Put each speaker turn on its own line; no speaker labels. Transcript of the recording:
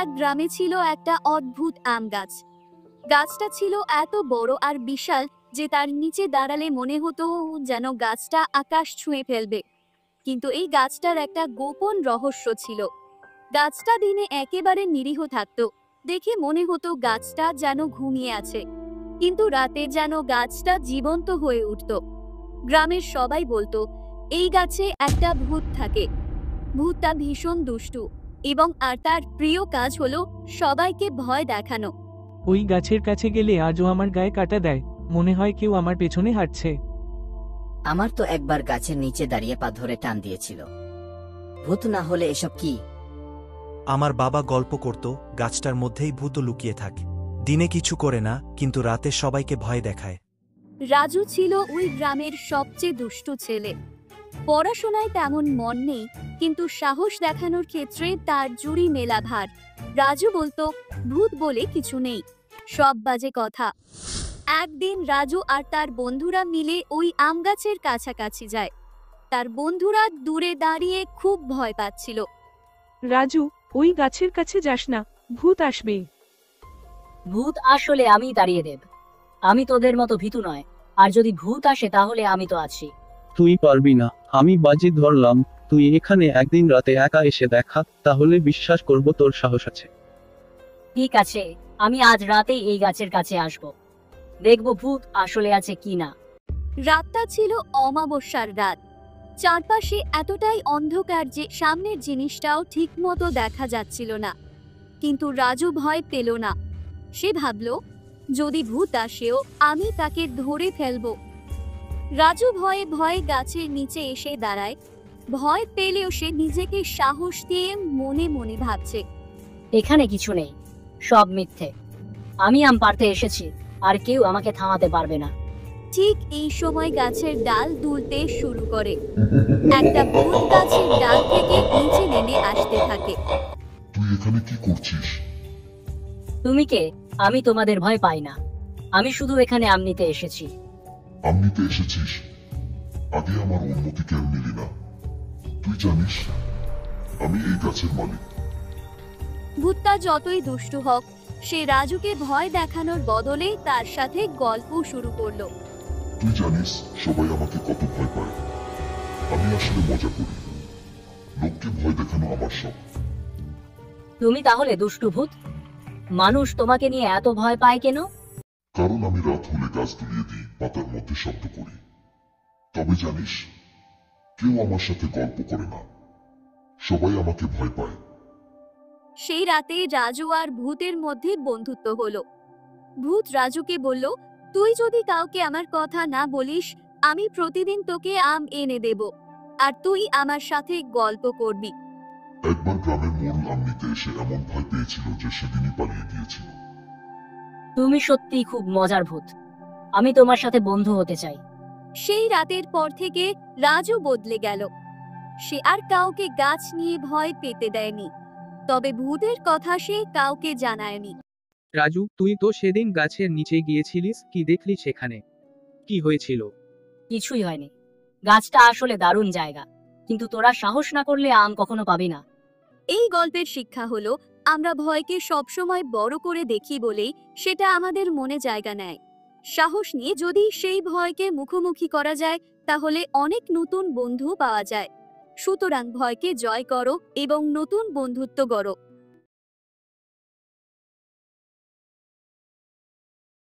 এক গ্রামে ছিল একটা অদ্ভুত আম গাছ। গাছটা ছিল এত বড় আর বিশাল যে তার নিচে দাঁড়ালে মনে হতো যেন গাছটা আকাশ ছুঁয়ে ফেলবে। কিন্তু এই গাছটার একটা গোপন রহস্য ছিল। গাছটা দিনে একেবারে নিরীহ থাকতো, দেখে মনে হতো গাছটা যেন ঘুমিয়ে আছে, কিন্তু রাতে যেন গাছটা জীবন্ত হয়ে উঠত। গ্রামের সবাই বলতো এই গাছে একটা ভূত থাকে। ভূতটা ভীষণ দুষ্টু এবং তার প্রিয় কাজ হলো সবাইকে ভয় দেখানো।
ওই গাছের কাছে গেলে আজও আমার গায়ে কাটা দেয়, মনে হয় কেউ আমার পেছনে হাঁটছে।
আমার তো একবার গাছের নিচে দাঁড়িয়ে পা ধরে টান দিয়েছিল। ভূত না হলে এসব কি?
আমার বাবা গল্প করত গাছটার মধ্যেই ভূত লুকিয়ে থাকে, দিনে কিছু করে না কিন্তু রাতে সবাইকে ভয় দেখায়।
রাজু ছিল ওই গ্রামের সবচেয়ে দুষ্টু ছেলে। পড়াশোনায় তেমন মন নেই, কিন্তু সাহস দেখানোর ক্ষেত্রে তার জুড়ি মেলা ভার। রাজু বলতো ভূত বলে কিছু নেই, সব বাজে কথা। একদিন রাজু আর তার বন্ধুরা মিলে ওই আম গাছের কাছাকাছি যায়। তার বন্ধুরা দূরে দাঁড়িয়ে খুব ভয় পাচ্ছিল।
রাজু, ওই গাছের কাছে যাস না, ভূত আসবে।
ভূত আসলে আমি দাঁড়িয়ে দেব। আমি তোদের মতো ভীতু নয়, আর যদি ভূত আসে তাহলে আমি তো আছি।
তুই পারবি না, আমি বাজি ধরলাম। তুই এখানে একদিন রাতে একা এসে দেখা, তাহলে বিশ্বাস করব তোর সাহস আছে।
ঠিক আছে, আমি আজ রাতেই এই গাছের কাছে আসব, দেখব ভূত আসলে আছে কি না।
রাতটা ছিল অমাবস্যার রাত। চারপাশে এতটাই অন্ধকার যে সামনের জিনিসটাও ঠিকমতো দেখা যাচ্ছিল না। কিন্তু রাজু ভয় পেল না। সে ভাবল যদি ভূত আসেও আমি তাকে ধরে ফেলব। রাজু ভয়ে ভয়ে গাছের নিচে এসে দাঁড়ায়। ভয় পেলেও সে নিজেকে সাহস দিয়ে মনে মনে ভাবছে
এখানে কিছু নেই, সব মিথ্যে। আমি আম পাড়তে এসেছি, আর কেউ আমাকে থামাতে পারবে না।
ঠিক এই সময় গাছের ডাল দুলতে শুরু করে। একটা ভূত গাছের ডাল থেকে নিচে নেমে আসতে থাকে।
তুই এখানে কি করছিস?
তুমি কে? আমি তোমাদের ভয় পাই না, আমি শুধু এখানে আম নিতে এসেছি।
আম নিতে এসেছিস? আগে আমার অনুমতি কেন নিলি না? তুই জানিস আমি এই গাছের মালিক।
ভূতটা যতই দুষ্টু হোক, সে রাজুকে ভয় দেখানোর বদলে তার সাথে গল্প শুরু করলো।
তুই জানিস সবাই আমাকে কত ভয় পায়। আমি আসলে মজা করি, লোককে ভয় দেখানো আমার শখ।
তুমি তাহলে দুষ্টু ভূত? মানুষ তোমাকে নিয়ে এত ভয় পায় কেন?
কারণ আমি রাত হলে গাছ দুলিয়ে দিই, পাতার মধ্যে শব্দ করি। তবে জানিস, কেউ আমার সাথে গল্প করে না, সবাই আমাকে ভয় পায়।
সেই রাতে রাজু আর ভূতের মধ্যে বন্ধুত্ব হলো। ভূত রাজুকে বলল, তুই যদি কাউকে আমার কথা না বলিস, আমি প্রতিদিন তোকে আম এনে দেব, আর তুই আমার সাথে গল্প করবি।
একবার গ্রামের মোড়ল আম নিতে এসে এমন ভয় পেয়েছিল যে সেদিনই পালিয়ে গিয়েছিল।
তুমি সত্যি খুব মজার ভূত, আমি তোমার সাথে বন্ধু হতে চাই।
সেই রাতের পর থেকে রাজু বদলে গেল। সে আর কাউকে গাছ নিয়ে ভয় পেতে দেয়নি, তবে ভূতের কথা সে কাউকে জানায়নি।
রাজু, তুই তো সেদিন গাছের নিচে গিয়েছিলিস, কি দেখলি সেখানে? কি হয়েছিল?
কিছুই হয়নি, গাছটা আসলে দারুণ জায়গা, কিন্তু তোরা সাহস না করলে আম কখনো পাবি না।
এই গল্পের শিক্ষা হলো, আমরা ভয়কে সবসময় বড় করে দেখি বলেই সেটা আমাদের মনে জায়গা নেয়। সাহস নিয়ে যদি সেই ভয়কে মুখোমুখি করা যায়, তাহলে অনেক নতুন বন্ধু পাওয়া যায়। সুতরাং ভয়কে জয় করো এবং নতুন বন্ধুত্ব গড়ো।